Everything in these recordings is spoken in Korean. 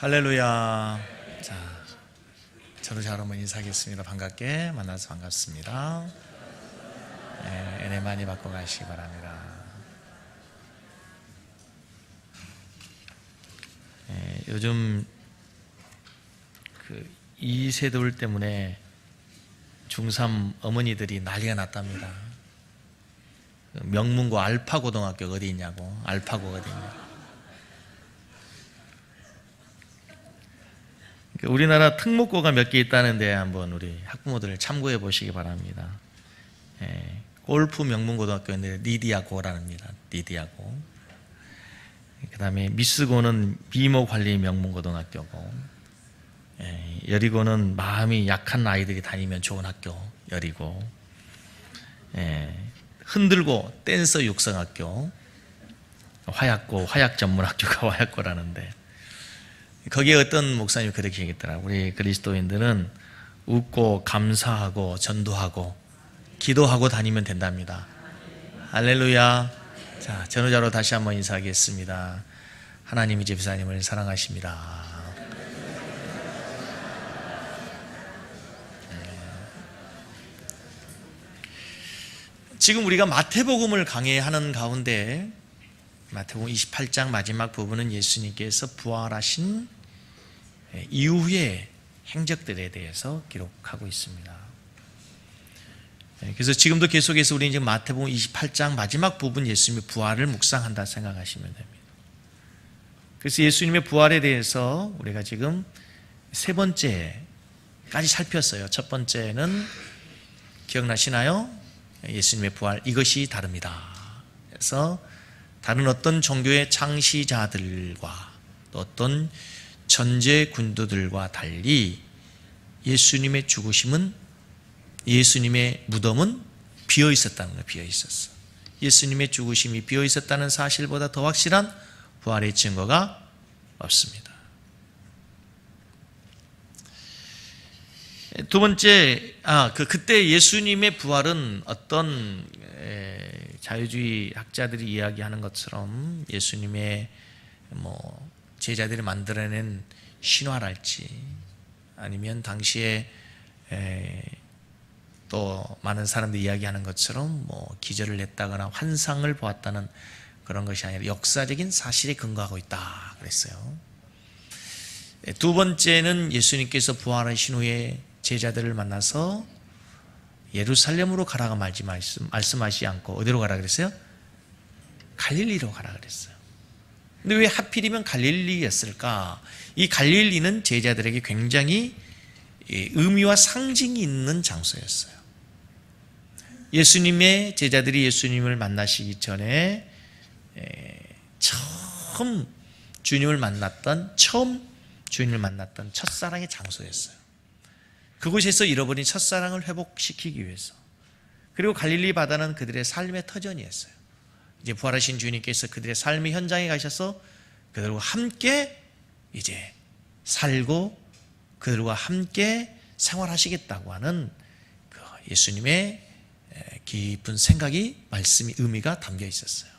할렐루야. 자, 저로 잘 한번 인사하겠습니다. 반갑게 만나서 반갑습니다. 네, 은혜 많이 받고 가시기 바랍니다. 네, 요즘 그 2세돌 때문에 중3 어머니들이 난리가 났답니다. 명문고 알파고등학교 어디 있냐고. 알파고 어디 있냐고. 우리나라 특목고가 몇 개 있다는데 한번 우리 학부모들 참고해 보시기 바랍니다. 골프 명문고등학교인데 니디아고랍니다. 니디아고. 그 다음에 미스고는 미모관리 명문고등학교고, 여리고는 마음이 약한 아이들이 다니면 좋은 학교 여리고, 흔들고 댄서 육성학교 화약고, 화약 전문학교가 화약고라는데, 거기에 어떤 목사님이 그렇게 얘기했더라고요. 우리 그리스도인들은 웃고 감사하고 전도하고 기도하고 다니면 된답니다. 할렐루야. 자, 전후자로 다시 한번 인사하겠습니다. 하나님이 집사님을 사랑하십니다. 지금 우리가 마태복음을 강해하는 가운데 마태복음 28장 마지막 부분은 예수님께서 부활하신 이후의 행적들에 대해서 기록하고 있습니다. 그래서 지금도 계속해서 우리는 지금 마태복음 28장 마지막 부분 예수님의 부활을 묵상한다 생각하시면 됩니다. 그래서 예수님의 부활에 대해서 우리가 지금 세 번째까지 살폈어요. 첫 번째는 기억나시나요? 예수님의 부활, 이것이 다릅니다. 그래서 다른 어떤 종교의 창시자들과 또 어떤 전제 군도들과 달리 예수님의 죽으심은, 예수님의 무덤은 비어 있었다는 거예요. 비어 있었어. 예수님의 죽으심이 비어 있었다는 사실보다 더 확실한 부활의 증거가 없습니다. 두 번째, 그때 예수님의 부활은 어떤 자유주의 학자들이 이야기하는 것처럼 예수님의 제자들이 만들어낸 신화랄지, 아니면 당시에 또 많은 사람들이 이야기하는 것처럼 기절을 했다거나 환상을 보았다는 그런 것이 아니라 역사적인 사실에 근거하고 있다 그랬어요. 두 번째는 예수님께서 부활하신 후에 제자들을 만나서 예루살렘으로 가라가 말씀하시지 않고 어디로 가라 그랬어요? 갈릴리로 가라 그랬어요. 근데 왜 하필이면 갈릴리였을까? 이 갈릴리는 제자들에게 굉장히 의미와 상징이 있는 장소였어요. 예수님의 제자들이 예수님을 만나시기 전에 처음 주님을 만났던 첫사랑의 장소였어요. 그곳에서 잃어버린 첫사랑을 회복시키기 위해서, 그리고 갈릴리 바다는 그들의 삶의 터전이었어요. 이제 부활하신 주님께서 그들의 삶의 현장에 가셔서 그들과 함께 이제 살고 그들과 함께 생활하시겠다고 하는 그 예수님의 깊은 생각이, 말씀이, 의미가 담겨 있었어요.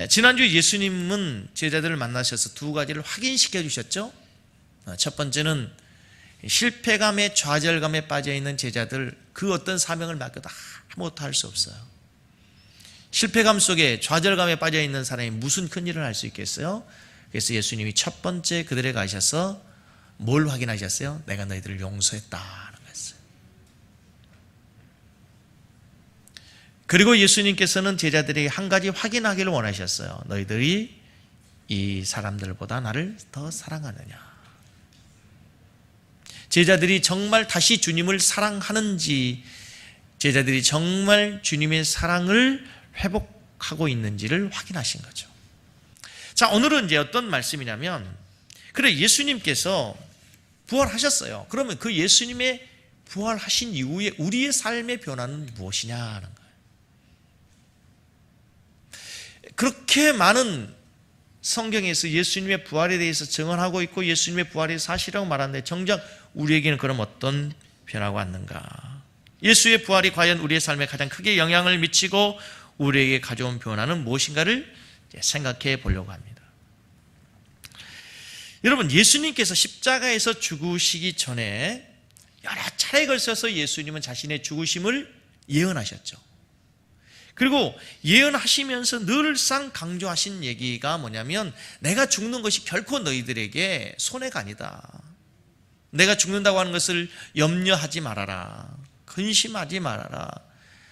지난주 예수님은 제자들을 만나셔서 두 가지를 확인시켜 주셨죠. 첫 번째는 실패감에, 좌절감에 빠져있는 제자들, 그 어떤 사명을 맡겨도 아무것도 할 수 없어요. 실패감 속에, 좌절감에 빠져있는 사람이 무슨 큰일을 할 수 있겠어요? 그래서 예수님이 첫 번째 그들에게 가셔서 뭘 확인하셨어요? 내가 너희들을 용서했다는 거였어요. 그리고 예수님께서는 제자들에게 한 가지 확인하기를 원하셨어요. 너희들이 이 사람들보다 나를 더 사랑하느냐. 제자들이 정말 다시 주님을 사랑하는지, 제자들이 정말 주님의 사랑을 회복하고 있는지를 확인하신 거죠. 자, 오늘은 이제 어떤 말씀이냐면, 그래, 예수님께서 부활하셨어요. 그러면 그 예수님의 부활하신 이후에 우리의 삶의 변화는 무엇이냐는 거예요. 그렇게 많은 성경에서 예수님의 부활에 대해서 증언하고 있고 예수님의 부활이 사실이라고 말하는데, 정작 우리에게는 그럼 어떤 변화가 왔는가? 예수의 부활이 과연 우리의 삶에 가장 크게 영향을 미치고 우리에게 가져온 변화는 무엇인가를 생각해 보려고 합니다. 여러분, 예수님께서 십자가에서 죽으시기 전에 여러 차례에 걸쳐서 예수님은 자신의 죽으심을 예언하셨죠. 그리고 예언하시면서 늘상 강조하신 얘기가 뭐냐면, 내가 죽는 것이 결코 너희들에게 손해가 아니다. 내가 죽는다고 하는 것을 염려하지 말아라. 근심하지 말아라.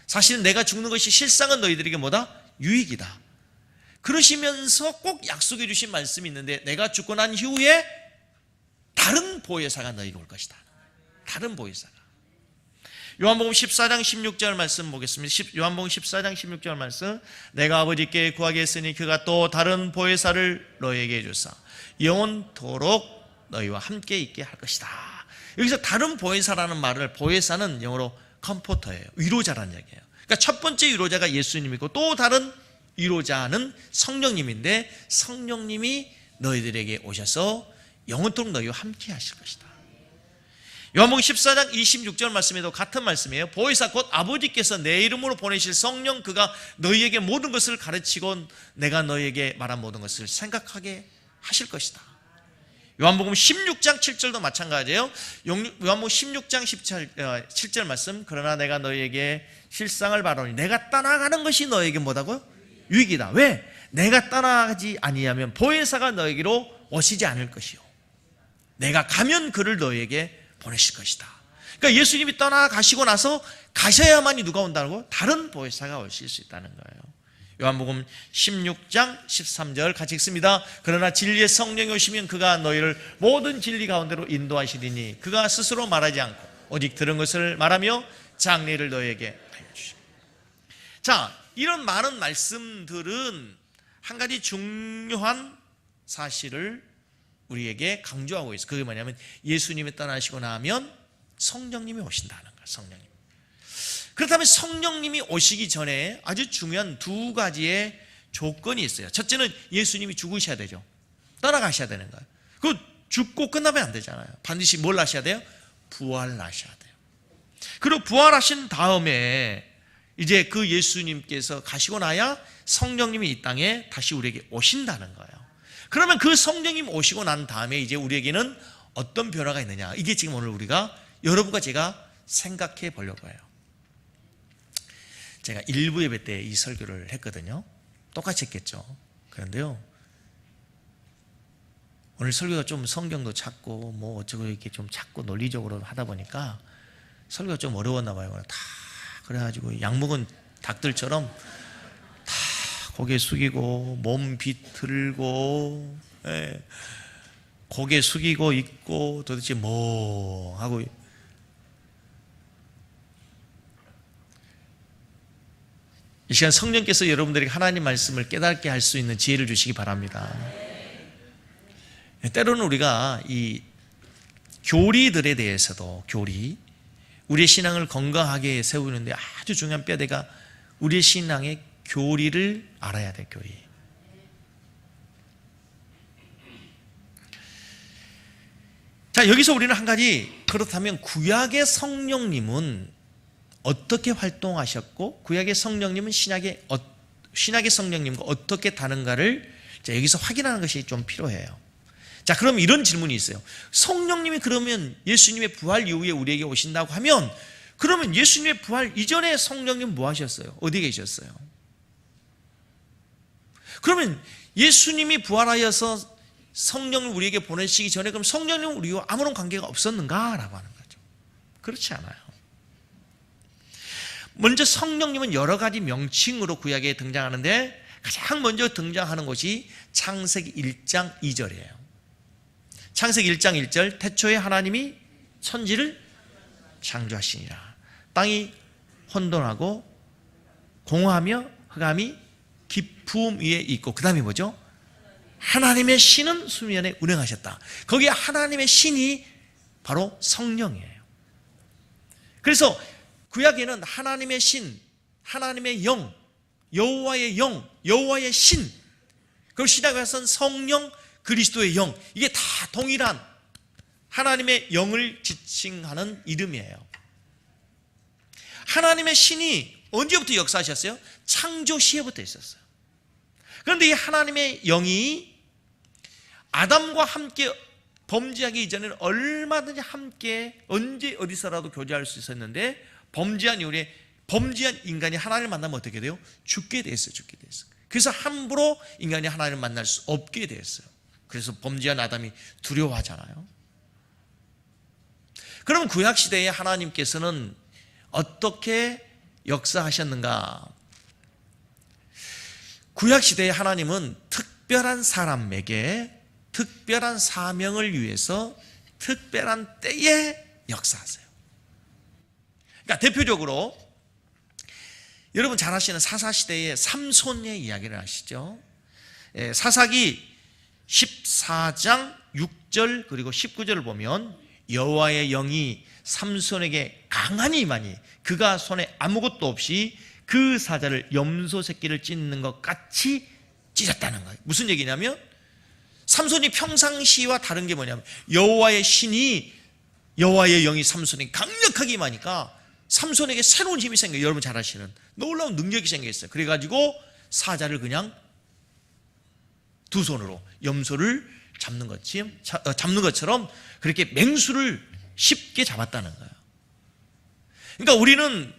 사실은 내가 죽는 것이 실상은 너희들에게 뭐다? 유익이다. 그러시면서 꼭 약속해 주신 말씀이 있는데, 내가 죽고 난 이후에 다른 보혜사가 너희에게 올 것이다. 다른 보혜사가. 요한복음 14장 16절 말씀 보겠습니다. 요한복음 14장 16절 말씀. 내가 아버지께 구하겠으니 그가 또 다른 보혜사를 너희에게 주사 영원토록 너희와 함께 있게 할 것이다. 여기서 다른 보혜사라는 말을, 보혜사는 영어로 컴포터예요. 위로자라는 얘기예요. 그러니까 첫 번째 위로자가 예수님이고, 또 다른 위로자는 성령님인데, 성령님이 너희들에게 오셔서 영원토록 너희와 함께 하실 것이다. 요한복음 14장 26절 말씀에도 같은 말씀이에요. 보혜사 곧 아버지께서 내 이름으로 보내실 성령, 그가 너희에게 모든 것을 가르치고 내가 너희에게 말한 모든 것을 생각하게 하실 것이다. 요한복음 16장 7절도 마찬가지예요. 요한복음 16장 7절 말씀. 그러나 내가 너희에게 실상을 바라오니 내가 떠나가는 것이 너희에게 뭐다고요? 유익이다. 왜? 내가 떠나가지 아니하면 보혜사가 너희에게로 오시지 않을 것이요, 내가 가면 그를 너희에게 보내실 것이다. 그러니까 예수님이 떠나가시고 나서 가셔야만이 누가 온다고? 다른 보혜사가 오실 수 있다는 거예요. 요한복음 16장 13절 같이 읽습니다. 그러나 진리의 성령이 오시면 그가 너희를 모든 진리 가운데로 인도하시리니 그가 스스로 말하지 않고 오직 들은 것을 말하며 장래를 너희에게 알려주시고. 자, 이런 많은 말씀들은 한 가지 중요한 사실을 우리에게 강조하고 있어요. 그게 뭐냐면, 예수님이 떠나시고 나면 성령님이 오신다는 거예요. 성령님. 그렇다면 성령님이 오시기 전에 아주 중요한 두 가지의 조건이 있어요. 첫째는 예수님이 죽으셔야 되죠. 떠나가셔야 되는 거예요. 그 죽고 끝나면 안 되잖아요. 반드시 뭘 하셔야 돼요? 부활하셔야 돼요. 그리고 부활하신 다음에 이제 그 예수님께서 가시고 나야 성령님이 이 땅에 다시 우리에게 오신다는 거예요. 그러면 그 성령님 오시고 난 다음에 이제 우리에게는 어떤 변화가 있느냐, 이게 지금 오늘 우리가, 여러분과 제가 생각해 보려고 해요. 제가 일부 예배 때 이 설교를 했거든요. 똑같이 했겠죠. 그런데요, 오늘 설교가 좀 성경도 찾고 뭐 어쩌고 이렇게 좀 찾고 논리적으로 하다 보니까 설교가 좀 어려웠나 봐요. 다 그래가지고 약 먹은 닭들처럼 다 고개 숙이고 몸 비틀고, 고개 숙이고 있고 도대체 뭐 하고. 이 시간 성령께서 여러분들에게 하나님 말씀을 깨닫게 할 수 있는 지혜를 주시기 바랍니다. 때로는 우리가 이 교리들에 대해서도, 우리의 신앙을 건강하게 세우는데 아주 중요한 뼈대가 우리의 신앙의 교리를 알아야 돼. 교리. 자, 여기서 우리는 한 가지, 그렇다면 구약의 성령님은 어떻게 활동하셨고 구약의 성령님은 신약의 성령님과 어떻게 다른가를 여기서 확인하는 것이 좀 필요해요. 자, 그럼 이런 질문이 있어요. 성령님이 그러면 예수님의 부활 이후에 우리에게 오신다고 하면, 그러면 예수님의 부활 이전에 성령님 뭐 하셨어요? 어디 계셨어요? 그러면 예수님이 부활하여서 성령을 우리에게 보내시기 전에 그럼 성령님은 우리와 아무런 관계가 없었는가라고 하는 거죠. 그렇지 않아요. 먼저 성령님은 여러 가지 명칭으로 구약에 등장하는데, 가장 먼저 등장하는 것이 창세기 1장 2절이에요. 창세기 1장 1절, 태초에 하나님이 천지를 창조하시니라. 땅이 혼돈하고 공허하며 흑암이 깊음 위에 있고, 그 다음에 뭐죠? 하나님의 신은 수면에 운행하셨다. 거기에 하나님의 신이 바로 성령이에요. 그래서 구약에는 하나님의 신, 하나님의 영, 여호와의 영, 여호와의 신, 그리고 신약에서는 성령, 그리스도의 영, 이게 다 동일한 하나님의 영을 지칭하는 이름이에요. 하나님의 신이 언제부터 역사하셨어요? 창조 시에부터 있었어요. 그런데 이 하나님의 영이 아담과 함께 범죄하기 이전에는 얼마든지 함께 언제 어디서라도 교제할 수 있었는데 범죄한 이후에 범죄한 인간이 하나님을 만나면 어떻게 돼요? 죽게 됐어요. 그래서 함부로 인간이 하나님을 만날 수 없게 됐어요. 그래서 범죄한 아담이 두려워하잖아요. 그럼 구약시대에 하나님께서는 어떻게 역사하셨는가? 구약시대에 하나님은 특별한 사람에게 특별한 사명을 위해서 특별한 때에 역사하세요. 그러니까 대표적으로 여러분 잘 아시는 사사시대의 삼손의 이야기를 아시죠? 사사기 14장 6절 그리고 19절을 보면 여호와의 영이 삼손에게 강하니 임하니 그가 손에 아무것도 없이 그 사자를 염소 새끼를 찢는 것 같이 찢었다는 거예요. 무슨 얘기냐면 삼손이 평상시와 다른 게 뭐냐면 여호와의 영이 삼손에게 강력하게 임하니까 삼손에게 새로운 힘이 생겨요. 여러분 잘 아시는 놀라운 능력이 생겼어요. 그래가지고 사자를 그냥 두 손으로 염소를 잡는 것처럼 그렇게 맹수를 쉽게 잡았다는 거예요. 그러니까 우리는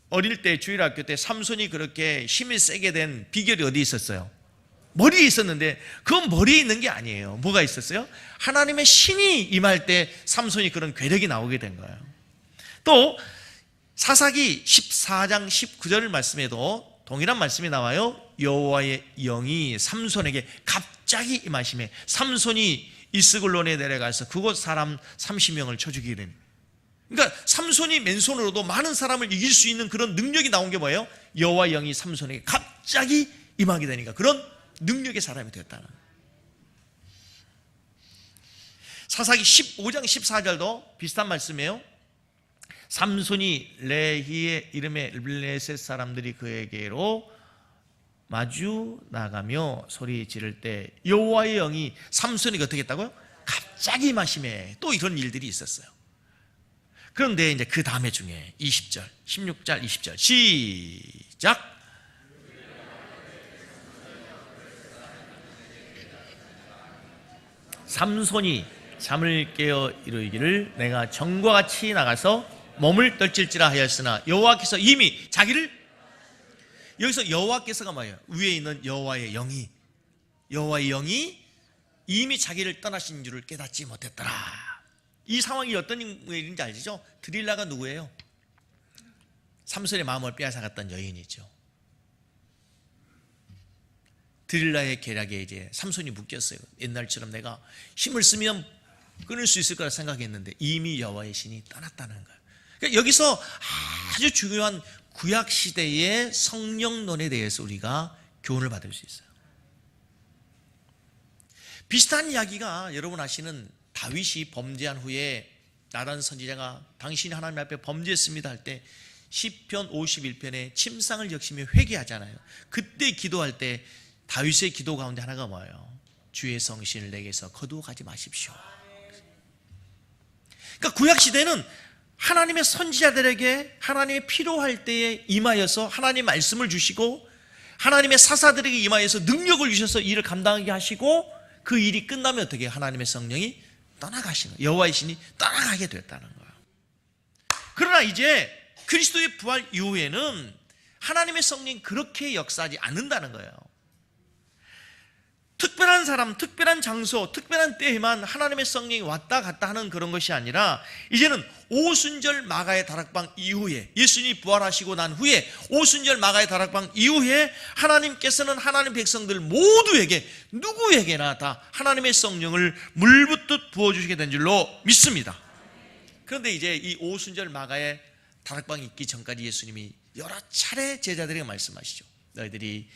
어릴 때 주일학교 때 삼손이 그렇게 힘이 세게 된 비결이 어디 있었어요? 머리에 있었는데 그건 머리에 있는 게 아니에요. 뭐가 있었어요? 하나님의 신이 임할 때 삼손이 그런 괴력이 나오게 된 거예요. 또 사사기 14장 19절 말씀에도 동일한 말씀이 나와요. 여호와의 영이 삼손에게 갑자기 임하심에 삼손이 이스글론에 내려가서 그곳 사람 30명을 쳐 죽이게 됩니다. 그러니까 삼손이 맨손으로도 많은 사람을 이길 수 있는 그런 능력이 나온 게 뭐예요? 여호와의 영이 삼손에게 갑자기 임하게 되니까 그런 능력의 사람이 되었다는 거예요. 사사기 15장 14절도 비슷한 말씀이에요. 삼손이 레히의 이름의 블레셋 사람들이 그에게로 마주 나가며 소리 지를 때 여호와의 영이 삼손에게 어떻게 했다고요? 갑자기 임하심에 또 이런 일들이 있었어요. 그런데 이제 그 다음에 중에 20절, 16절, 20절 시작. 삼손이 잠을 깨어 이르기를 내가 전과 같이 나가서 몸을 떨칠지라 하였으나 여호와께서 이미 자기를 여기서 여호와께서가 뭐예요? 위에 있는 여호와의 영이 이미 자기를 떠나신 줄을 깨닫지 못했더라. 이 상황이 어떤 일인지 알죠? 드릴라가 누구예요? 삼손의 마음을 빼앗아갔던 여인이죠. 드릴라의 계략에 이제 삼손이 묶였어요. 옛날처럼 내가 힘을 쓰면 끊을 수 있을 거라 생각했는데 이미 여호와의 신이 떠났다는 거예요. 그러니까 여기서 아주 중요한 구약 시대의 성령론에 대해서 우리가 교훈을 받을 수 있어요. 비슷한 이야기가 여러분 아시는 다윗이 범죄한 후에 나단 선지자가 당신이 하나님 앞에 범죄했습니다 할 때 시편 51편에 침상을 적시며 회개하잖아요. 그때 기도할 때 다윗의 기도 가운데 하나가 뭐예요? 주의 성신을 내게서 거두어 가지 마십시오. 그러니까 구약시대는 하나님의 선지자들에게 하나님의 필요할 때에 임하여서 하나님의 말씀을 주시고 하나님의 사사들에게 임하여서 능력을 주셔서 일을 감당하게 하시고 그 일이 끝나면 어떻게 해요? 하나님의 성령이 떠나가시는 거예요. 여호와의 신이 떠나가게 됐다는 거예요. 그러나 이제 그리스도의 부활 이후에는 하나님의 성령이 그렇게 역사하지 않는다는 거예요. 특별한 사람, 특별한 장소, 특별한 때에만 하나님의 성령이 왔다 갔다 하는 그런 것이 아니라 이제는 오순절 마가의 다락방 이후에 예수님이 부활하시고 난 후에 오순절 마가의 다락방 이후에 하나님께서는 하나님 백성들 모두에게 누구에게나 다 하나님의 성령을 물붓듯 부어주시게 된 줄로 믿습니다. 그런데 이제 이 오순절 마가의 다락방이 있기 전까지 예수님이 여러 차례 제자들에게 말씀하시죠. 너희들이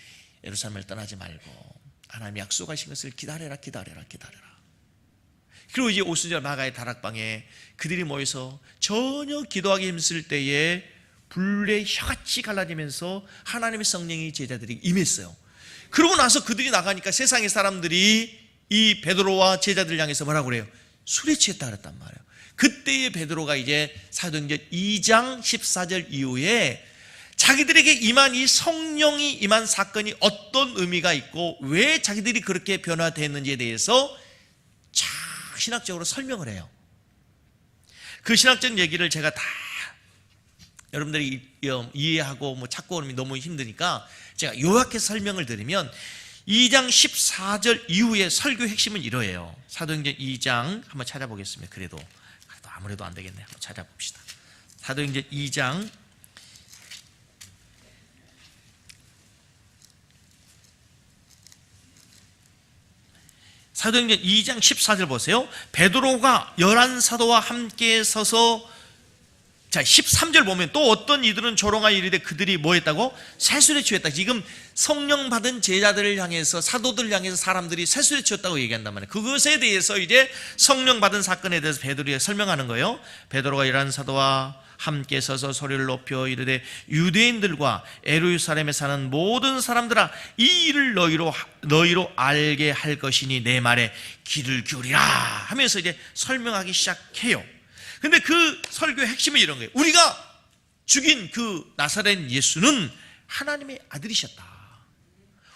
예루살렘을 떠나지 말고 하나님이 약속하신 것을 기다려라. 그리고 이제 오순절 마가의 다락방에 그들이 모여서 전혀 기도하기 힘쓸 때에 불에 혀같이 갈라지면서 하나님의 성령이 제자들이 임했어요. 그러고 나서 그들이 나가니까 세상의 사람들이 이 베드로와 제자들 향해서 뭐라고 그래요? 술에 취했다 그랬단 말이에요. 그때의 베드로가 이제 사도행전 2장 14절 이후에 자기들에게 임한 이 성령이 임한 사건이 어떤 의미가 있고 왜 자기들이 그렇게 변화됐는지에 대해서 신학적으로 설명을 해요. 그 신학적 얘기를 제가 다 여러분들이 이해하고 찾고 오면 너무 힘드니까 제가 요약해서 설명을 드리면 2장 14절 이후의 설교 핵심은 이러해요. 사도행전 2장 한번 찾아보겠습니다. 그래도 아무래도 안 되겠네. 한번 찾아봅시다. 사도행전 2장 사도행전 2장 14절 보세요. 베드로가 11사도와 함께 서서, 자 13절 보면 또 어떤 이들은 조롱하여 이르되 그들이 뭐 했다고? 새술에 취했다. 지금 성령 받은 제자들을 향해서, 사도들을 향해서 사람들이 새술에 취했다고 얘기한단 말이에요. 그것에 대해서 이제 성령 받은 사건에 대해서 베드로가 설명하는 거예요. 베드로가 11사도와 함께 서서 소리를 높여 이르되 유대인들과 예루살렘에 사는 모든 사람들아, 이 일을 너희로 알게 할 것이니 내 말에 귀를 기울이라 하면서 이제 설명하기 시작해요. 근데 그 설교의 핵심은 이런 거예요. 우리가 죽인 그 나사렛 예수는 하나님의 아들이셨다.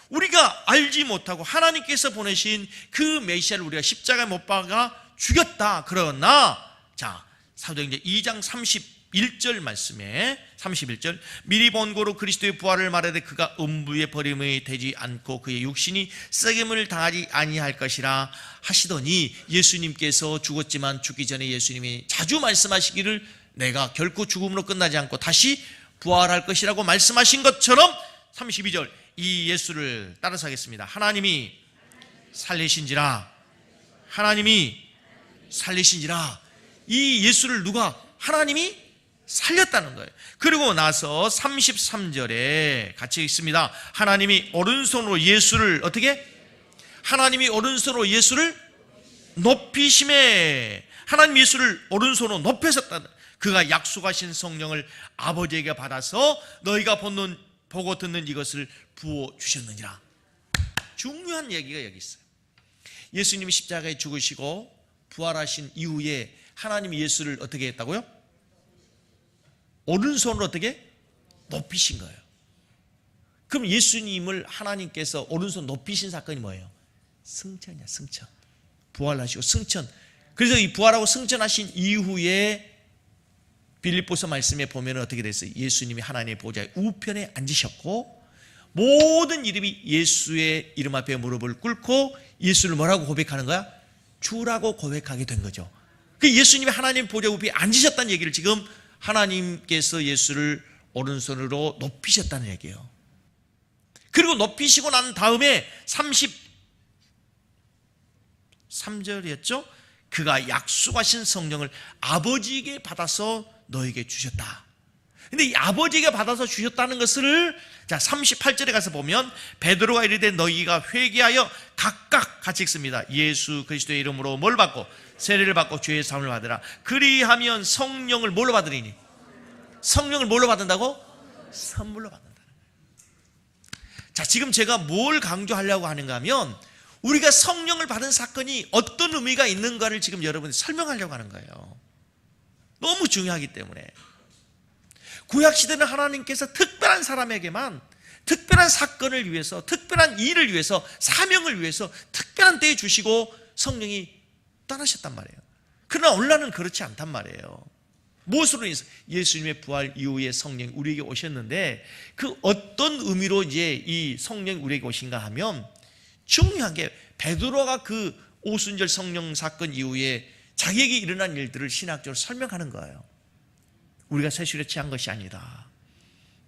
우리가 알지 못하고 하나님께서 보내신 그 메시아를 우리가 십자가에 못 박아 죽였다. 그러나 자 사도행전 2장 31절 말씀에 31절 미리 본고로 그리스도의 부활을 말하되 그가 음부에 버림이 되지 않고 그의 육신이 썩임을 당하지 아니할 것이라 하시더니, 예수님께서 죽었지만 죽기 전에 예수님이 자주 말씀하시기를 내가 결코 죽음으로 끝나지 않고 다시 부활할 것이라고 말씀하신 것처럼 32절 이 예수를 따라서 하겠습니다. 하나님이 살리신지라, 하나님이 살리신지라. 이 예수를 누가? 하나님이 살렸다는 거예요. 그리고 나서 33절에 같이 있습니다. 하나님이 오른손으로 예수를 어떻게? 하나님이 오른손으로 예수를 높이심에, 하나님 예수를 오른손으로 높이셨다는, 그가 약속하신 성령을 아버지에게 받아서 너희가 보고 듣는 이것을 부어주셨느니라. 중요한 얘기가 여기 있어요. 예수님이 십자가에 죽으시고 부활하신 이후에 하나님이 예수를 어떻게 했다고요? 오른손으로 어떻게? 높이신 거예요. 그럼 예수님을 하나님께서 오른손 높이신 사건이 뭐예요? 승천이야, 승천. 부활하시고 승천. 그래서 이 부활하고 승천하신 이후에 빌립보서 말씀에 보면 어떻게 됐어요? 예수님이 하나님의 보좌의 우편에 앉으셨고 모든 이름이 예수의 이름 앞에 무릎을 꿇고 예수를 뭐라고 고백하는 거야? 주라고 고백하게 된 거죠. 그 예수님이 하나님 보좌 우편에 앉으셨다는 얘기를 지금 하나님께서 예수를 오른손으로 높이셨다는 얘기예요. 그리고 높이시고 난 다음에 33절이었죠? 그가 약속하신 성령을 아버지에게 받아서 너에게 주셨다. 근데 이 아버지에게 받아서 주셨다는 것을 자 38절에 가서 보면 베드로가 이르되 너희가 회개하여 각각 같이 읽습니다. 예수 그리스도의 이름으로 뭘 받고? 세례를 받고 죄의 사함을 받으라. 그리하면 성령을 뭘로 받으리니? 성령을 뭘로 받는다고? 선물로 받는다는 거예요. 자, 지금 제가 뭘 강조하려고 하는가 하면 우리가 성령을 받은 사건이 어떤 의미가 있는가를 지금 여러분이 설명하려고 하는 거예요. 너무 중요하기 때문에. 구약시대는 하나님께서 특별한 사람에게만 특별한 사건을 위해서, 특별한 일을 위해서, 사명을 위해서 특별한 때에 주시고 성령이 떠나셨단 말이에요. 그러나 오늘날은 그렇지 않단 말이에요. 무엇으로 인해서? 예수님의 부활 이후에 성령이 우리에게 오셨는데 그 어떤 의미로 이제 이 성령이 우리에게 오신가 하면 중요한 게 베드로가 그 오순절 성령 사건 이후에 자기에게 일어난 일들을 신학적으로 설명하는 거예요. 우리가 새술에 취한 것이 아니다.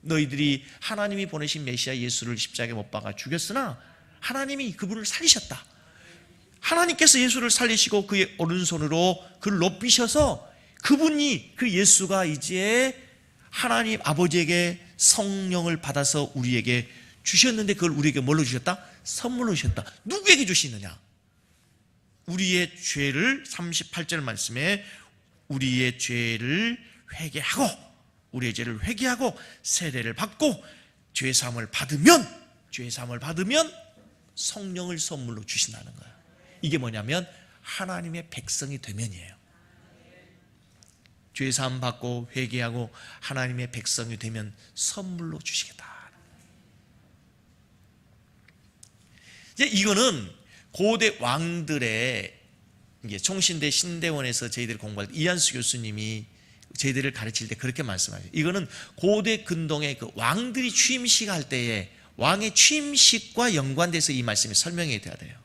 너희들이 하나님이 보내신 메시아 예수를 십자가에 못 박아 죽였으나 하나님이 그분을 살리셨다. 하나님께서 예수를 살리시고 그의 오른손으로 그를 높이셔서 그분이, 그 예수가 이제 하나님 아버지에게 성령을 받아서 우리에게 주셨는데 그걸 우리에게 뭘로 주셨다? 선물로 주셨다. 누구에게 주시느냐? 우리의 죄를 38절 말씀에 우리의 죄를 회개하고, 우리의 죄를 회개하고 세례를 받고 죄사함을 받으면 성령을 선물로 주신다는 거예요. 이게 뭐냐면 하나님의 백성이 되면이에요. 죄사함 받고 회개하고 하나님의 백성이 되면 선물로 주시겠다. 이제 이거는 고대 왕들의 이게 총신대 신대원에서 저희들이 공부할 때 이한수 교수님이 저희들을 가르칠 때 그렇게 말씀하죠. 이거는 고대 근동의 그 왕들이 취임식 할 때에 왕의 취임식과 연관돼서 이 말씀이 설명이 돼야 돼요.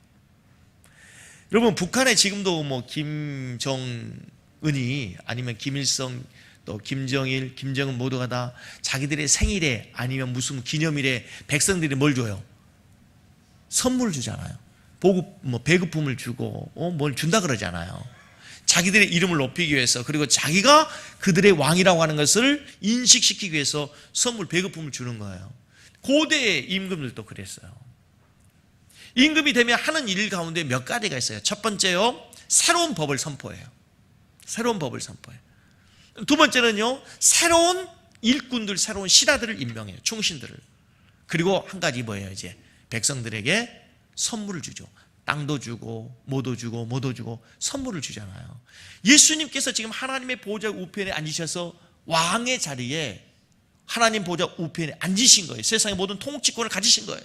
여러분, 북한에 지금도 뭐 김정은이 아니면 김일성 또 김정일, 김정은 모두가 다 자기들의 생일에 아니면 무슨 기념일에 백성들이 뭘 줘요? 선물을 주잖아요. 보급, 배급품을 주고 뭘 준다 그러잖아요. 자기들의 이름을 높이기 위해서, 그리고 자기가 그들의 왕이라고 하는 것을 인식시키기 위해서 선물, 배급품을 주는 거예요. 고대의 임금들도 그랬어요. 임금이 되면 하는 일 가운데 몇 가지가 있어요. 첫 번째요, 새로운 법을 선포해요. 새로운 법을 선포해요. 두 번째는요, 새로운 일꾼들, 새로운 신하들을 임명해요. 충신들을. 그리고 한 가지 뭐예요? 이제 백성들에게 선물을 주죠. 땅도 주고 뭐도 주고 뭐도 주고 선물을 주잖아요. 예수님께서 지금 하나님의 보좌 우편에 앉으셔서 왕의 자리에 하나님 보좌 우편에 앉으신 거예요. 세상의 모든 통치권을 가지신 거예요.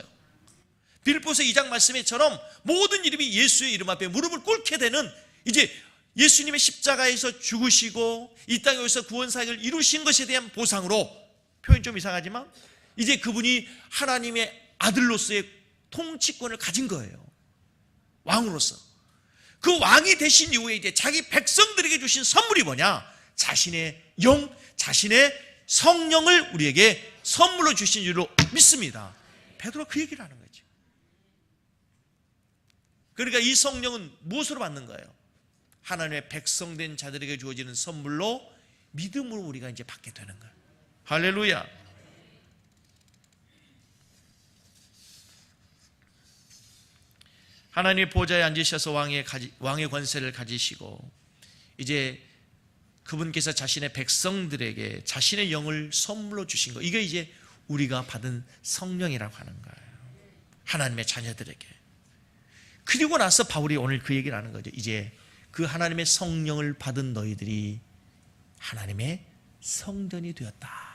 빌립보서 2장 말씀에처럼 모든 이름이 예수의 이름 앞에 무릎을 꿇게 되는, 이제 예수님의 십자가에서 죽으시고 이 땅에 오셔서 구원사역을 이루신 것에 대한 보상으로, 표현 좀 이상하지만 이제 그분이 하나님의 아들로서의 통치권을 가진 거예요. 왕으로서. 그 왕이 되신 이후에 이제 자기 백성들에게 주신 선물이 뭐냐? 자신의 영, 자신의 성령을 우리에게 선물로 주신 줄로 믿습니다. 베드로가 그 얘기를 하는 거죠. 그러니까 이 성령은 무엇으로 받는 거예요? 하나님의 백성된 자들에게 주어지는 선물로 믿음으로 우리가 이제 받게 되는 거예요. 할렐루야. 하나님의 보좌에 앉으셔서 왕의 권세를 가지시고 이제 그분께서 자신의 백성들에게 자신의 영을 선물로 주신 거, 이게 이제 우리가 받은 성령이라고 하는 거예요. 하나님의 자녀들에게. 그리고 나서 바울이 오늘 그 얘기를 하는 거죠. 이제 그 하나님의 성령을 받은 너희들이 하나님의 성전이 되었다.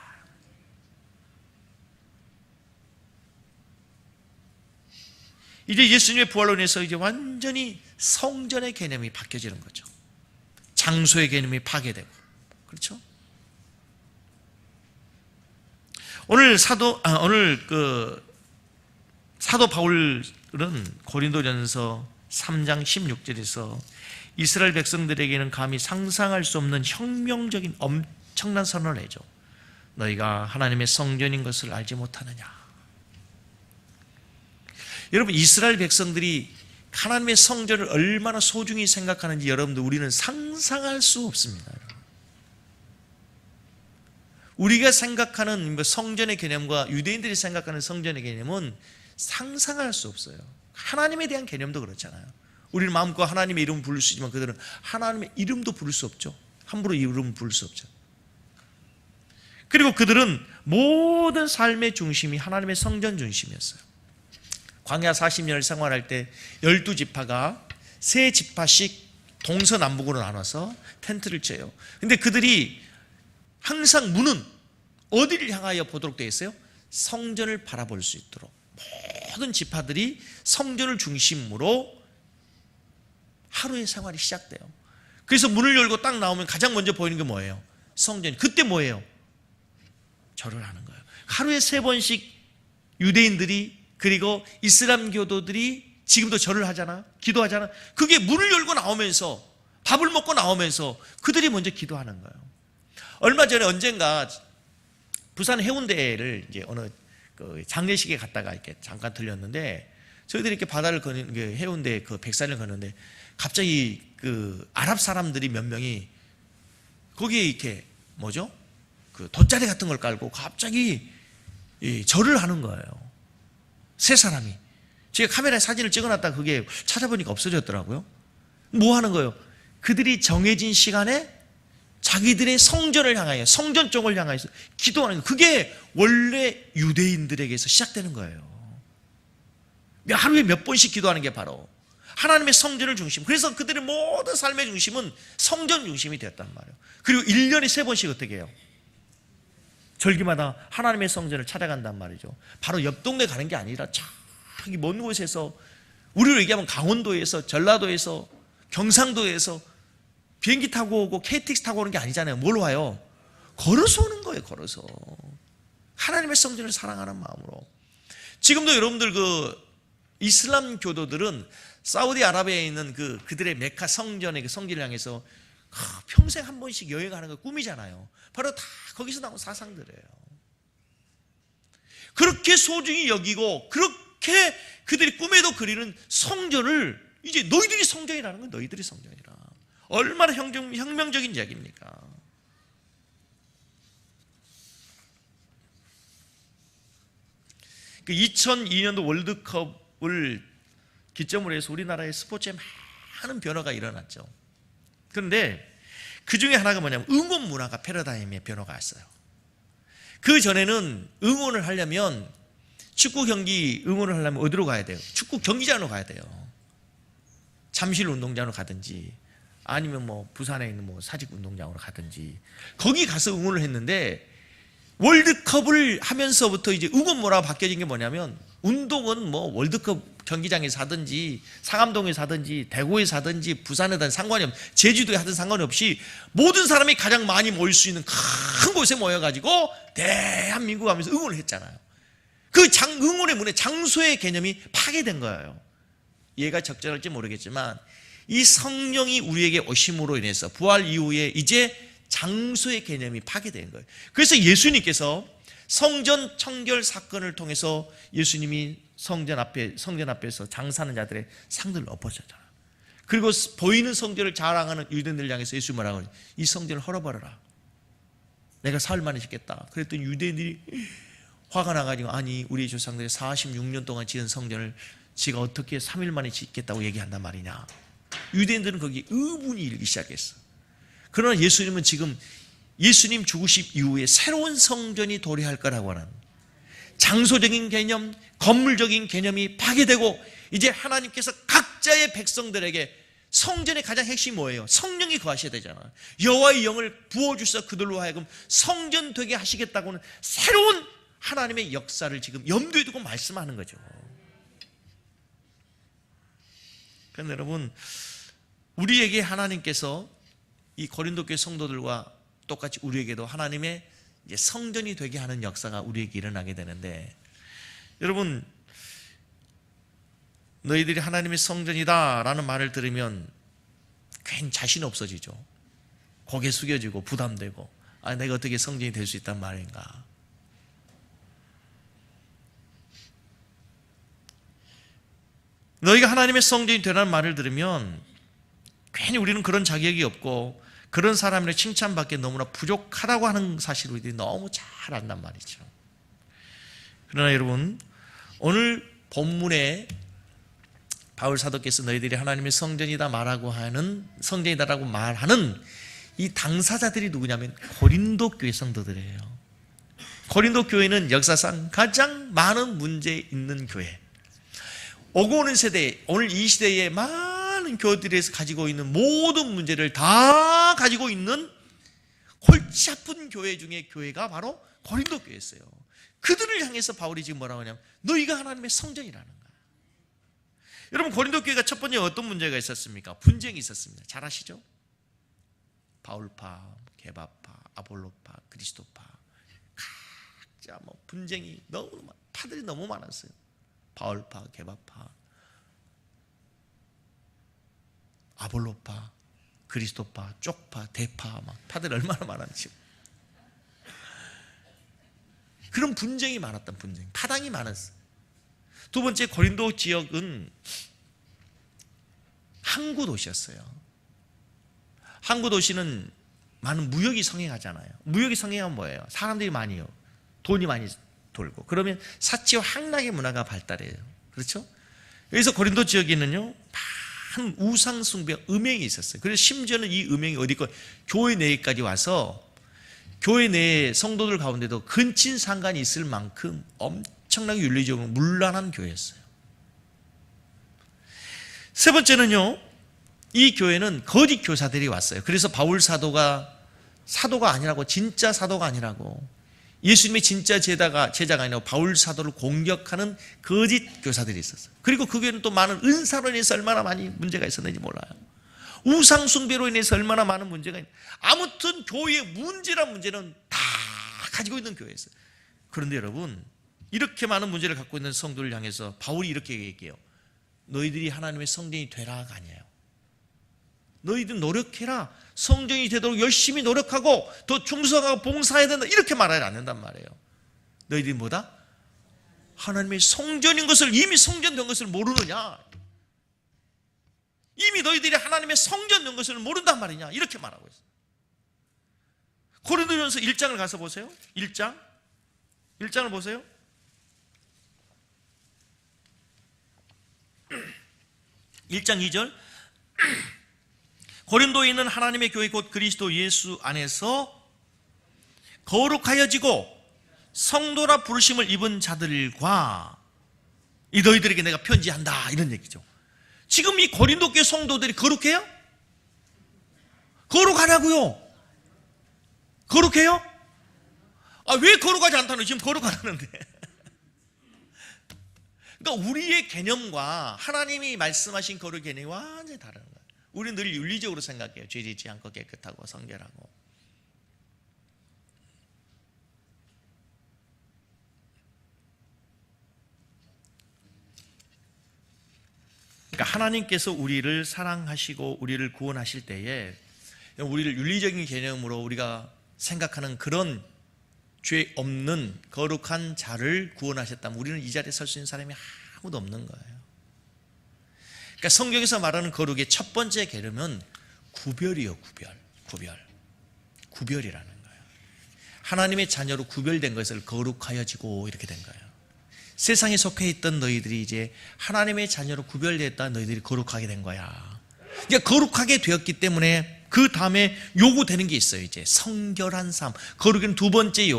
이제 예수님의 부활로 인해서 이제 완전히 성전의 개념이 바뀌어지는 거죠. 장소의 개념이 파괴되고, 그렇죠? 오늘 사도 바울은 고린도전서 3장 16절에서 이스라엘 백성들에게는 감히 상상할 수 없는 혁명적인 엄청난 선언을 해줘. 너희가 하나님의 성전인 것을 알지 못하느냐. 여러분, 이스라엘 백성들이 하나님의 성전을 얼마나 소중히 생각하는지 여러분들 우리는 상상할 수 없습니다. 우리가 생각하는 성전의 개념과 유대인들이 생각하는 성전의 개념은 상상할 수 없어요. 하나님에 대한 개념도 그렇잖아요. 우리는 마음껏 하나님의 이름을 부를 수 있지만 그들은 하나님의 이름도 부를 수 없죠. 함부로 이름을 부를 수 없죠. 그리고 그들은 모든 삶의 중심이 하나님의 성전 중심이었어요. 광야 40년을 생활할 때 12지파가 3지파씩 동서남북으로 나눠서 텐트를 쳐요. 근데 그들이 항상 문은 어디를 향하여 보도록 되어 있어요? 성전을 바라볼 수 있도록. 모든 지파들이 성전을 중심으로 하루의 생활이 시작돼요. 그래서 문을 열고 딱 나오면 가장 먼저 보이는 게 뭐예요? 성전. 그때 뭐예요? 절을 하는 거예요. 하루에 3번씩 유대인들이 그리고 이슬람 교도들이 지금도 절을 하잖아, 기도하잖아. 그게 문을 열고 나오면서, 밥을 먹고 나오면서 그들이 먼저 기도하는 거예요. 얼마 전에 언젠가 부산 해운대를 이제 어느 그 장례식에 갔다가 이렇게 잠깐 들렸는데, 저희들이 이렇게 바다를 거는 그 해운대 그 백사를 걷는데 갑자기 그 아랍 사람들이 몇 명이 거기에 이렇게 뭐죠? 그 돗자리 같은 걸 깔고 갑자기 절을 하는 거예요. 3사람이. 제가 카메라에 사진을 찍어놨다가 그게 찾아보니까 없어졌더라고요. 뭐 하는 거예요? 그들이 정해진 시간에 자기들의 성전을 향하여, 성전 쪽을 향하여서 기도하는 거예요. 그게 원래 유대인들에게서 시작되는 거예요. 하루에 몇 번씩 기도하는 게 바로 하나님의 성전을 중심. 그래서 그들의 모든 삶의 중심은 성전 중심이 되었단 말이에요. 그리고 1년에 3번씩 어떻게 해요? 절기마다 하나님의 성전을 찾아간단 말이죠. 바로 옆 동네 가는 게 아니라 저기 먼 곳에서, 우리로 얘기하면 강원도에서, 전라도에서 경상도에서 비행기 타고 오고 KTX 타고 오는 게 아니잖아요. 뭘로 와요? 걸어서 오는 거예요. 걸어서. 하나님의 성전을 사랑하는 마음으로. 지금도 여러분들 이슬람 교도들은 사우디아라비아에 있는 그들의 메카 성전의 성전을 향해서 평생 한 번씩 여행하는 거 꿈이잖아요. 바로 다 거기서 나온 사상들이에요. 그렇게 소중히 여기고 그렇게 그들이 꿈에도 그리는 성전을 이제 너희들이 성전이라는 건 너희들이 성전이라. 얼마나 혁명적인 이야기입니까? 2002년도 월드컵을 기점으로 해서 우리나라의 스포츠에 많은 변화가 일어났죠. 그런데 그 중에 하나가 뭐냐면 응원 문화가 패러다임의 변화가 왔어요. 그 전에는 응원을 하려면 축구 경기 응원을 하려면 어디로 가야 돼요? 축구 경기장으로 가야 돼요. 잠실 운동장으로 가든지 아니면 부산에 있는 사직 운동장으로 가든지 거기 가서 응원을 했는데 월드컵을 하면서부터 이제 응원 문화가 바뀌어진 게 뭐냐면 운동은 월드컵 경기장에서 하든지 상암동에서 하든지 대구에서 하든지 부산에 하든 상관이 없, 제주도에 하든 상관이 없이 모든 사람이 가장 많이 모일 수 있는 큰 곳에 모여가지고 대한민국 하면서 응원을 했잖아요. 그 응원의 문에 장소의 개념이 파괴된 거예요. 이해가 적절할지 모르겠지만 이 성령이 우리에게 오심으로 인해서 부활 이후에 이제 장소의 개념이 파괴된 거예요. 그래서 예수님께서 성전 청결 사건을 통해서 예수님이 성전 앞에서 장사하는 자들의 상들을 엎어졌잖아요. 그리고 보이는 성전을 자랑하는 유대인들 향해서 예수님이 뭐라고 하냐? 이 성전을 헐어버려라. 내가 사흘 만에 짓겠다. 그랬더니 유대인들이 화가 나가지고 아니 우리 조상들이 46년 동안 지은 성전을 지가 어떻게 3일 만에 짓겠다고 얘기한단 말이냐. 유대인들은 거기 의문이 일기 시작했어. 그러나 예수님은 지금 예수님 죽으심 이후에 새로운 성전이 도래할 거라고 하는 장소적인 개념, 건물적인 개념이 파괴되고 이제 하나님께서 각자의 백성들에게 성전의 가장 핵심이 뭐예요? 성령이 거하셔야 되잖아. 여호와의 영을 부어주셔서 그들로 하여금 성전 되게 하시겠다고는 새로운 하나님의 역사를 지금 염두에 두고 말씀하는 거죠. 그런데 여러분, 우리에게 하나님께서 이 고린도 교회 성도들과 똑같이 우리에게도 하나님의 이제 성전이 되게 하는 역사가 우리에게 일어나게 되는데, 여러분, 너희들이 하나님의 성전이다 라는 말을 들으면 괜히 자신 없어지죠. 고개 숙여지고 부담되고, 아, 내가 어떻게 성전이 될 수 있단 말인가. 너희가 하나님의 성전이 되라는 말을 들으면 괜히 우리는 그런 자격이 없고 그런 사람의 칭찬받기에 너무나 부족하다고 하는 사실을 우리들이 너무 잘 안단 말이죠. 그러나 여러분, 오늘 본문에 바울 사도께서 너희들이 하나님의 성전이다 말하고 하는, 성전이다라고 말하는 이 당사자들이 누구냐면 고린도 교회 성도들이에요. 고린도 교회는 역사상 가장 많은 문제 있는 교회. 오고 오는 세대, 오늘 이 시대에 많은 교회들에서 가지고 있는 모든 문제를 다 가지고 있는 골치 아픈 교회 중에 교회가 바로 고린도 교회였어요. 그들을 향해서 바울이 지금 뭐라고 하냐면 너희가 하나님의 성전이라는 거야. 여러분, 고린도 교회가 첫 번째 어떤 문제가 있었습니까? 분쟁이 있었습니다. 잘 아시죠? 바울파, 게바파, 아볼로파, 그리스도파, 각자 분쟁이 너무 파들이 너무 많았어요. 바울파, 게바파, 아볼로파, 그리스도파, 쪽파, 대파, 파들이 얼마나 많았지. 그런 분쟁이 많았던 분쟁, 파당이 많았어요. 두 번째, 고린도 지역은 항구 도시였어요. 항구 도시는 많은 무역이 성행하잖아요. 무역이 성행하면 뭐예요? 사람들이 많이요, 돈이 많이 돌고, 그러면 사치와 향락의 문화가 발달해요. 그렇죠? 여기서 고린도 지역에는요 많은 우상 숭배, 음행이 있었어요. 그래서 심지어는 이 음행이 어디 있고 교회 내에까지 와서 교회 내 성도들 가운데도 근친 상간이 있을 만큼 엄청나게 윤리적으로 문란한 교회였어요. 세 번째는요, 이 교회는 거짓 교사들이 왔어요. 그래서 바울 사도가 아니라고, 진짜 사도가 아니라고, 예수님의 진짜 제자가 아니라 바울 사도를 공격하는 거짓 교사들이 있었어요. 그리고 그 교회는 또 많은 은사로 인해서 얼마나 많이 문제가 있었는지 몰라요. 우상 숭배로 인해서 얼마나 많은 문제가 있는. 아무튼 교회의 문제란 문제는 다 가지고 있는 교회에서. 그런데 여러분, 이렇게 많은 문제를 갖고 있는 성도를 향해서 바울이 이렇게 얘기해요. 너희들이 하나님의 성전이 되라가 아니에요. 너희들 노력해라. 성전이 되도록 열심히 노력하고 더 충성하고 봉사해야 된다. 이렇게 말하지 않는단 말이에요. 너희들이 뭐다? 하나님의 성전인 것을, 이미 성전된 것을 모르느냐? 이미 너희들이 하나님의 성전된 것을 모른단 말이냐? 이렇게 말하고 있어요. 고린도전서 1장을 가서 보세요. 1장을 보세요. 1장 2절. 고린도에 있는 하나님의 교회 곧 그리스도 예수 안에서 거룩하여지고 성도라 부르심을 입은 자들과 이 너희들에게 내가 편지한다, 이런 얘기죠. 지금 이 고린도 교회 성도들이 거룩해요? 거룩하냐고요? 거룩해요? 왜 거룩하지 않다는, 지금 거룩하다는데. 그러니까 우리의 개념과 하나님이 말씀하신 거룩 개념이 완전히 다른 거예요. 우리는 늘 윤리적으로 생각해요. 죄 짓지 않고 깨끗하고 성결하고. 그러니까 하나님께서 우리를 사랑하시고 우리를 구원하실 때에 우리를 윤리적인 개념으로 우리가 생각하는 그런 죄 없는 거룩한 자를 구원하셨다면 우리는 이 자리에 설 수 있는 사람이 아무도 없는 거예요. 그러니까 성경에서 말하는 거룩의 첫 번째 개념은 구별이요. 구별이라는 거예요. 하나님의 자녀로 구별된 것을 거룩하여지고 이렇게 된 거예요. 세상에 속해 있던 너희들이 이제 하나님의 자녀로 구별됐다, 너희들이 거룩하게 된 거야. 그러니까 거룩하게 되었기 때문에 그 다음에 요구되는 게 있어요. 이제 성결한 삶. 거룩은 두 번째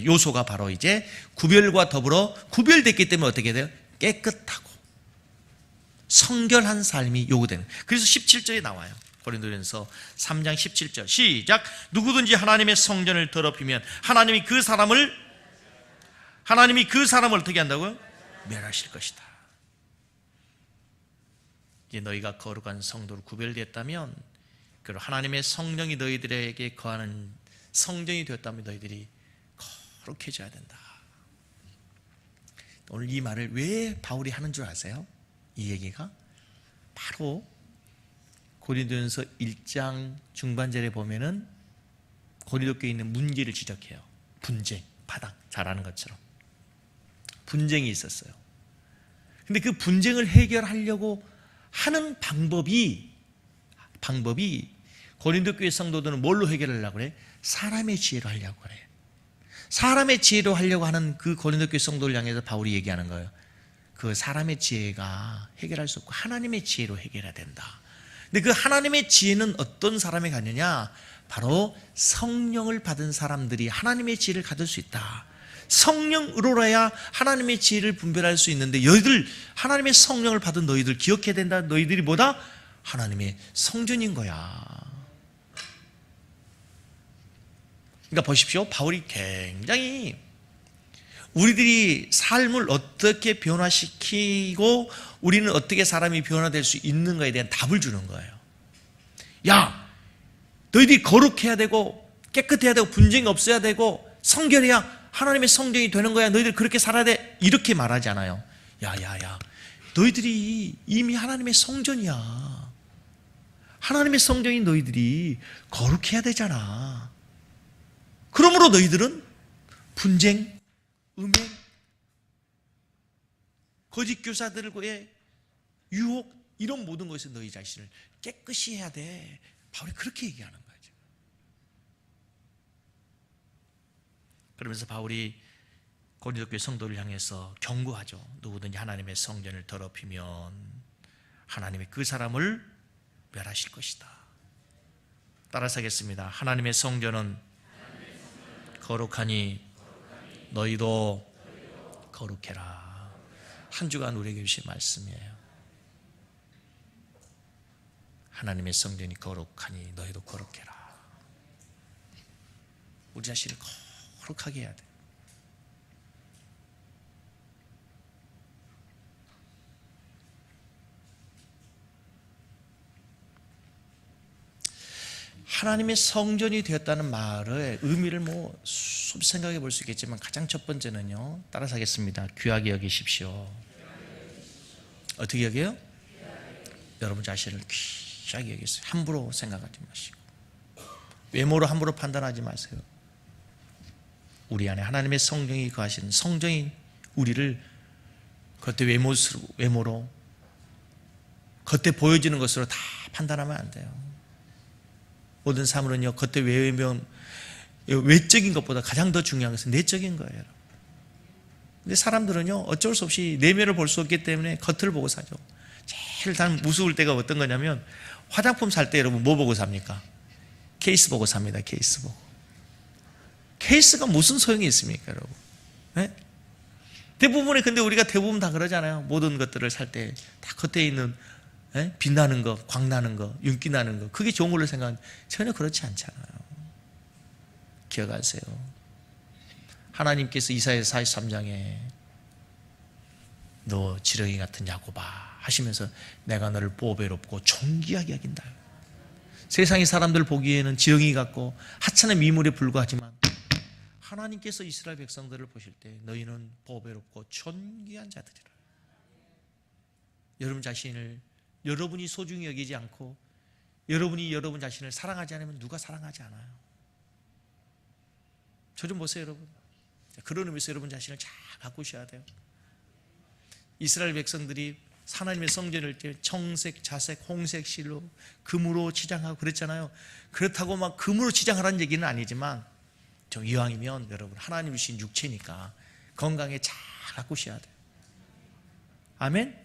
요소가 바로 이제 구별과 더불어 구별됐기 때문에 어떻게 돼요? 깨끗하고 성결한 삶이 요구되는. 그래서 17절에 나와요. 고린도전서 3장 17절 시작. 누구든지 하나님의 성전을 더럽히면 하나님이 그 사람을 어떻게 한다고요? 멸하실 것이다. 이제 너희가 거룩한 성도로 구별됐다면, 그리고 하나님의 성령이 너희들에게 거하는 성전이 되었다면 너희들이 거룩해져야 된다. 오늘 이 말을 왜 바울이 하는 줄 아세요? 이 얘기가 바로 고린도전서 1장 중반절에 보면은 고린도 교회에 있는 문제를 지적해요. 분쟁, 파당, 잘 아는 것처럼 분쟁이 있었어요. 근데 그 분쟁을 해결하려고 하는 방법이 고린도 교회 성도들은 뭘로 해결하려고 그래? 사람의 지혜로 하려고 그래. 사람의 지혜로 하려고 하는 그 고린도 교회 성도를 향해서 바울이 얘기하는 거예요. 그 사람의 지혜가 해결할 수 없고 하나님의 지혜로 해결해야 된다. 근데 그 하나님의 지혜는 어떤 사람이 갖느냐? 바로 성령을 받은 사람들이 하나님의 지혜를 가질 수 있다. 성령으로라야 하나님의 지혜를 분별할 수 있는데, 너희들 하나님의 성령을 받은 너희들 기억해야 된다. 너희들이 뭐다? 하나님의 성전인 거야. 그러니까 보십시오. 바울이 굉장히 우리들이 삶을 어떻게 변화시키고 우리는 어떻게 사람이 변화될 수 있는가에 대한 답을 주는 거예요. 야, 너희들이 거룩해야 되고 깨끗해야 되고 분쟁이 없어야 되고 성결해야 하나님의 성전이 되는 거야. 너희들 그렇게 살아야 돼. 이렇게 말하지 않아요. 야, 너희들이 이미 하나님의 성전이야. 하나님의 성전인 너희들이 거룩해야 되잖아. 그러므로 너희들은 분쟁, 음행, 거짓 교사들과의 유혹, 이런 모든 것에서 너희 자신을 깨끗이 해야 돼. 바울이 그렇게 얘기하는 거예요. 그러면서 바울이 고린도 교회 성도를 향해서 경고하죠. 누구든지 하나님의 성전을 더럽히면 하나님이 그 사람을 멸하실 것이다. 따라서 하겠습니다. 하나님의 성전은 거룩하니 너희도 거룩해라. 한 주간 우리에게 주신 말씀이에요. 하나님의 성전이 거룩하니 너희도 거룩해라. 우리 자신을 거룩하게 해야 돼. 하나님의 성전이 되었다는 말의 의미를 수없이 생각해 볼 수 있겠지만 가장 첫 번째는요, 따라서 하겠습니다. 귀하게 여기십시오. 어떻게 여겨요? 여러분 자신을 귀하게 여기세요. 함부로 생각하지 마시고, 외모로 함부로 판단하지 마세요. 우리 안에 하나님의 성령이 거하시는 성전인 우리를 겉에 외모로 겉에 보여지는 것으로 다 판단하면 안 돼요. 모든 사람은요, 겉에 외적인 것보다 가장 더 중요한 것은 내적인 거예요. 근데 사람들은요, 어쩔 수 없이 내면을 볼 수 없기 때문에 겉을 보고 사죠. 제일 무서울 때가 어떤 거냐면, 화장품 살 때 여러분 뭐 보고 삽니까? 케이스 보고 삽니다. 케이스 보고. 케이스가 무슨 소용이 있습니까, 여러분? 네? 근데 우리가 대부분 다 그러잖아요. 모든 것들을 살 때 다 겉에 있는 빛나는 거, 광나는 거, 윤기 나는 거, 그게 좋은 걸로 생각하는데 전혀 그렇지 않잖아요. 기억하세요. 하나님께서 이사야 43장에 너 지렁이 같은 야곱아 하시면서 내가 너를 보배롭고 존귀하게 여긴다. 세상의 사람들 보기에는 지렁이 같고 하찮은 미물에 불과하지만 하나님께서 이스라엘 백성들을 보실 때 너희는 보배롭고 존귀한 자들이라. 여러분 자신을 여러분이 소중히 여기지 않고 여러분이 여러분 자신을 사랑하지 않으면 누가 사랑하지 않아요. 저 좀 보세요, 여러분. 그런 의미에서 여러분 자신을 잘 가꾸셔야 돼요. 이스라엘 백성들이 하나님의 성전을 때 청색, 자색, 홍색 실로 금으로 치장하고 그랬잖아요. 그렇다고 막 금으로 치장하라는 얘기는 아니지만 좀 이왕이면 여러분 하나님 주신 육체니까 건강에 잘 가꾸셔야 돼요. 아멘?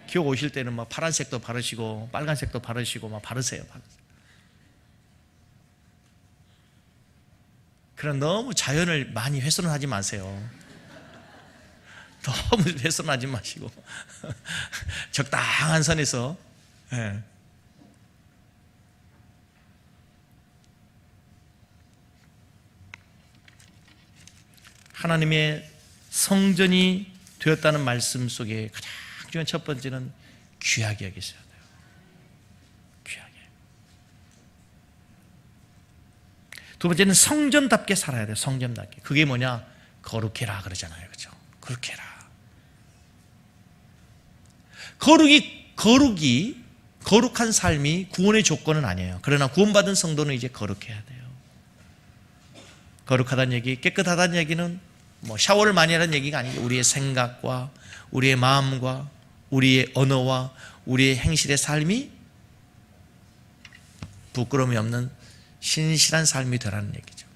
교회 오실 때는 막 파란색도 바르시고 빨간색도 바르시고 막 바르세요. 그럼 너무 자연을 많이 훼손하지 마세요. 너무 훼손하지 마시고 적당한 선에서. 네. 하나님의 성전이 되었다는 말씀 속에 가장 중요한 첫 번째는 귀하게 여기셔야 돼요. 귀하게. 두 번째는 성전답게 살아야 돼요. 성전답게. 그게 뭐냐? 거룩해라 그러잖아요. 그렇죠? 거룩해라. 거룩한 삶이 구원의 조건은 아니에요. 그러나 구원받은 성도는 이제 거룩해야 돼요. 거룩하다는 얘기, 깨끗하다는 얘기는 샤워를 많이 하라는 얘기가 아니고 우리의 생각과 우리의 마음과 우리의 언어와 우리의 행실의 삶이 부끄러움이 없는 신실한 삶이 되라는 얘기죠.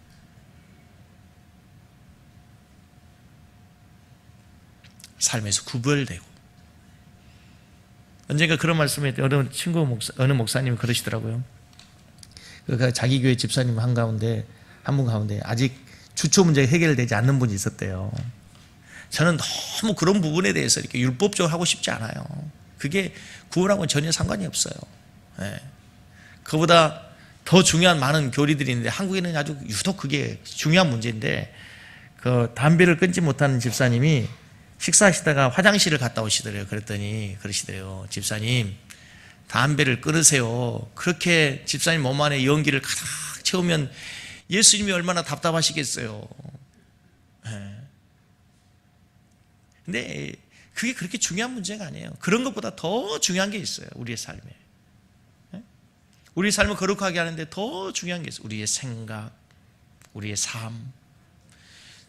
삶에서 구별되고. 언젠가 그런 말씀을 했더니 어느 목사님이 그러시더라고요. 자기 교회 집사님 한 분 가운데 아직 주초 문제가 해결되지 않는 분이 있었대요. 저는 너무 그런 부분에 대해서 이렇게 율법적으로 하고 싶지 않아요. 그게 구원하고는 전혀 상관이 없어요. 네. 그보다 더 중요한 많은 교리들이 있는데 한국에는 아주 유독 그게 중요한 문제인데, 그 담배를 끊지 못하는 집사님이 식사하시다가 화장실을 갔다 오시더래요. 그랬더니 그러시더래요. 집사님, 담배를 끊으세요. 그렇게 집사님 몸 안에 연기를 가득 채우면 예수님이 얼마나 답답하시겠어요. 근데 그게 그렇게 중요한 문제가 아니에요. 그런 것보다 더 중요한 게 있어요. 우리의 삶에. 우리의 삶을 거룩하게 하는데 더 중요한 게 있어요. 우리의 생각, 우리의 삶.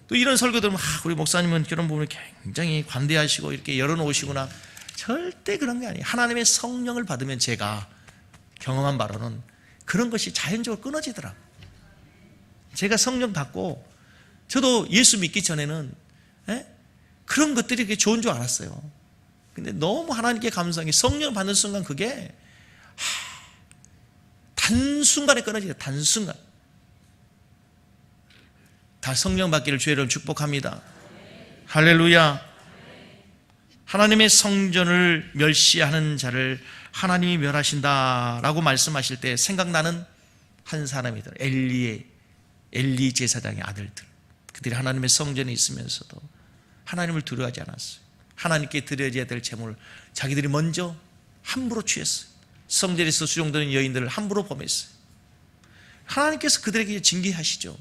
또 이런 설교 들으면 우리 목사님은 그런 부분을 굉장히 관대하시고 이렇게 열어놓으시구나. 절대 그런 게 아니에요. 하나님의 성령을 받으면 제가 경험한 바로는 그런 것이 자연적으로 끊어지더라고요. 제가 성령 받고 저도 예수 믿기 전에는 그런 것들이 그렇게 좋은 줄 알았어요. 근데 너무 하나님께 감사한 게 성령 받는 순간 그게 단순간에 끊어지죠. 단순간. 다 성령 받기를 주의를 축복합니다. 할렐루야. 하나님의 성전을 멸시하는 자를 하나님이 멸하신다라고 말씀하실 때 생각나는 한 사람이더라. 엘리 제사장의 아들들. 그들이 하나님의 성전에 있으면서도 하나님을 두려워하지 않았어요. 하나님께 드려져야 될 제물을 자기들이 먼저 함부로 취했어요. 성전에서 수종되는 여인들을 함부로 범했어요. 하나님께서 그들에게 징계하시죠.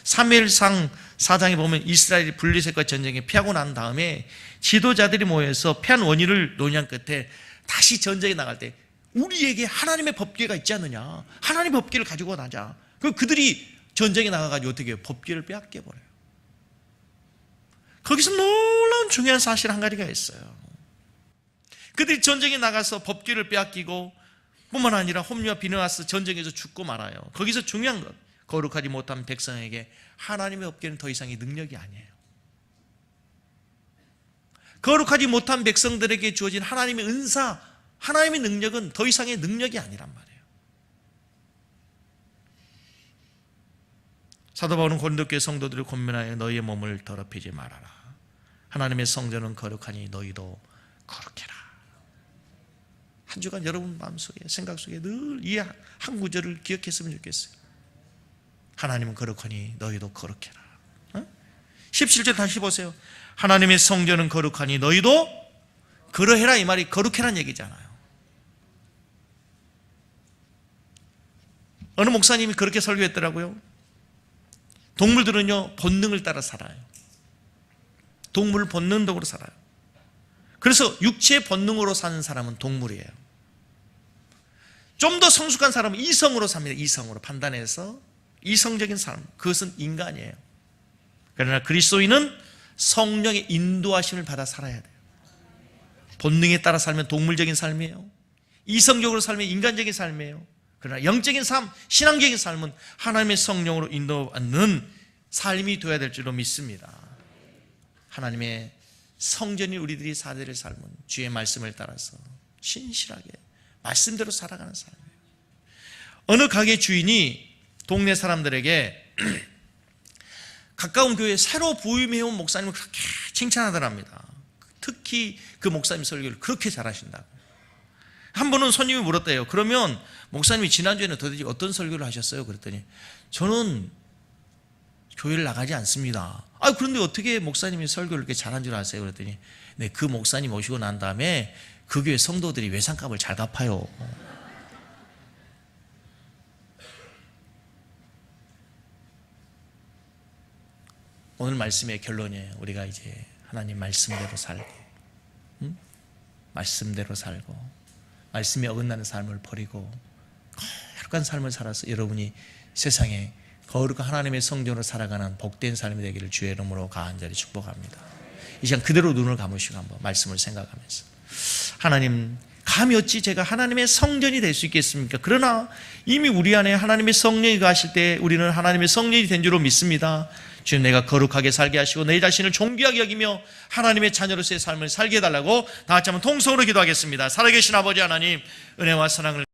사무엘상 4장에 보면 이스라엘이 블레셋과 전쟁에 피하고 난 다음에 지도자들이 모여서 피한 원인을 논의한 끝에 다시 전쟁에 나갈 때 우리에게 하나님의 법궤가 있지 않느냐, 하나님의 법궤를 가지고 나자. 그들이 전쟁에 나가가지고 어떻게 해요? 법궤를 빼앗겨버려요. 거기서 놀라운 중요한 사실 한 가지가 있어요. 그들이 전쟁에 나가서 법궤를 빼앗기고 뿐만 아니라 홈리와 비느하스 전쟁에서 죽고 말아요. 거기서 중요한 것, 거룩하지 못한 백성에게 하나님의 법궤는 더 이상의 능력이 아니에요. 거룩하지 못한 백성들에게 주어진 하나님의 은사, 하나님의 능력은 더 이상의 능력이 아니란 말이에요. 사도 바울은 고린도교회 성도들을 권면하여 너희의 몸을 더럽히지 말아라. 하나님의 성전은 거룩하니 너희도 거룩해라. 한 주간 여러분 마음속에, 생각 속에 늘 이 한 구절을 기억했으면 좋겠어요. 하나님은 거룩하니 너희도 거룩해라. 17절 다시 보세요. 하나님의 성전은 거룩하니 너희도 그러해라. 이 말이 거룩해라는 얘기잖아요. 어느 목사님이 그렇게 설교했더라고요. 동물들은요 본능을 따라 살아요. 동물을 본능적으로 살아요. 그래서 육체의 본능으로 사는 사람은 동물이에요. 좀 더 성숙한 사람은 이성으로 삽니다. 이성으로 판단해서 이성적인 사람, 그것은 인간이에요. 그러나 그리스도인은 성령의 인도하심을 받아 살아야 돼요. 본능에 따라 살면 동물적인 삶이에요. 이성적으로 살면 인간적인 삶이에요. 그러나 영적인 삶, 신앙적인 삶은 하나님의 성령으로 인도받는 삶이 되어야 될 줄로 믿습니다. 하나님의 성전인 우리들이 살아야 될 삶은 주의 말씀을 따라서 신실하게 말씀대로 살아가는 삶이에요. 어느 가게 주인이 동네 사람들에게 가까운 교회에 새로 부임해온 목사님을 그렇게 칭찬하더랍니다. 특히 그 목사님 설교를 그렇게 잘하신다고. 한 번은 손님이 물었대요. 그러면 목사님이 지난주에는 도대체 어떤 설교를 하셨어요? 그랬더니 저는 교회를 나가지 않습니다. 그런데 어떻게 목사님이 설교를 이렇게 잘한 줄 아세요? 그랬더니 네, 그 목사님 오시고 난 다음에 그 교회 성도들이 외상값을 잘 갚아요. 오늘 말씀의 결론이에요. 우리가 이제 하나님 말씀대로 살고, 말씀대로 살고, 말씀에 어긋나는 삶을 버리고 거룩한 삶을 살아서 여러분이 세상에 거룩한 하나님의 성전으로 살아가는 복된 삶이 되기를 주의 이름으로 간절히 축복합니다. 이 시간 그대로 눈을 감으시고 한번 말씀을 생각하면서, 하나님, 감히 어찌 제가 하나님의 성전이 될 수 있겠습니까? 그러나 이미 우리 안에 하나님의 성령이 가실 때 우리는 하나님의 성전이 된 줄로 믿습니다. 주님, 내가 거룩하게 살게 하시고 내 자신을 존귀하게 여기며 하나님의 자녀로서의 삶을 살게 해달라고 다 같이 한번 통성으로 기도하겠습니다. 살아계신 아버지 하나님, 은혜와 사랑을